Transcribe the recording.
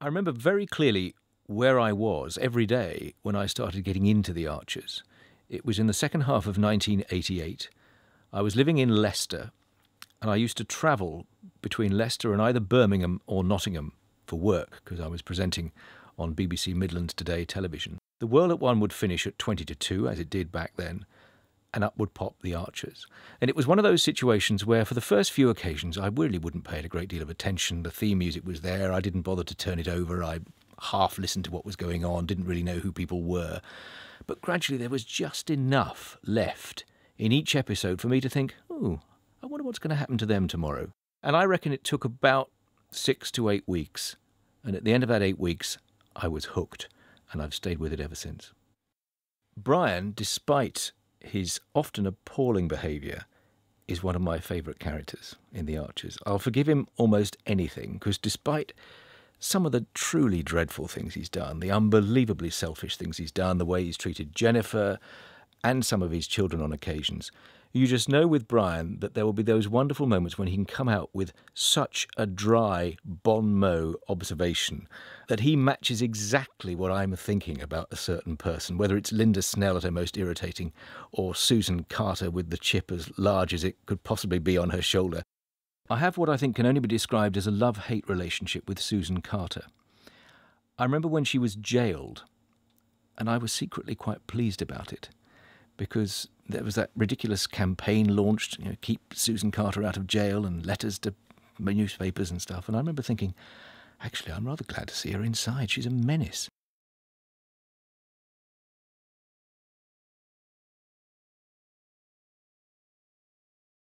I remember very clearly where I was every day when I started getting into the Archers. It was in the second half of 1988. I was living in Leicester, and I used to travel between Leicester and either Birmingham or Nottingham for work, because I was presenting on BBC Midlands Today television. The World at One would finish at 20 to 2, as it did back then, and up would pop the Archers. And it was one of those situations where for the first few occasions I really wouldn't pay it a great deal of attention. The theme music was there, I didn't bother to turn it over, I half listened to what was going on, didn't really know who people were. But gradually there was just enough left in each episode for me to think, oh, I wonder what's going to happen to them tomorrow. And I reckon it took about 6 to 8 weeks. And at the end of that 8 weeks, I was hooked, and I've stayed with it ever since. Brian, despite his often appalling behaviour, is one of my favourite characters in The Archers. I'll forgive him almost anything, because despite some of the truly dreadful things he's done, the unbelievably selfish things he's done, the way he's treated Jennifer and some of his children on occasions, you just know with Brian that there will be those wonderful moments when he can come out with such a dry, bon mot observation that he matches exactly what I'm thinking about a certain person, whether it's Linda Snell at her most irritating or Susan Carter with the chip as large as it could possibly be on her shoulder. I have what I think can only be described as a love-hate relationship with Susan Carter. I remember when she was jailed, and I was secretly quite pleased about it, because there was that ridiculous campaign launched, keep Susan Carter out of jail, and letters to newspapers and stuff. And I remember thinking, actually, I'm rather glad to see her inside. She's a menace.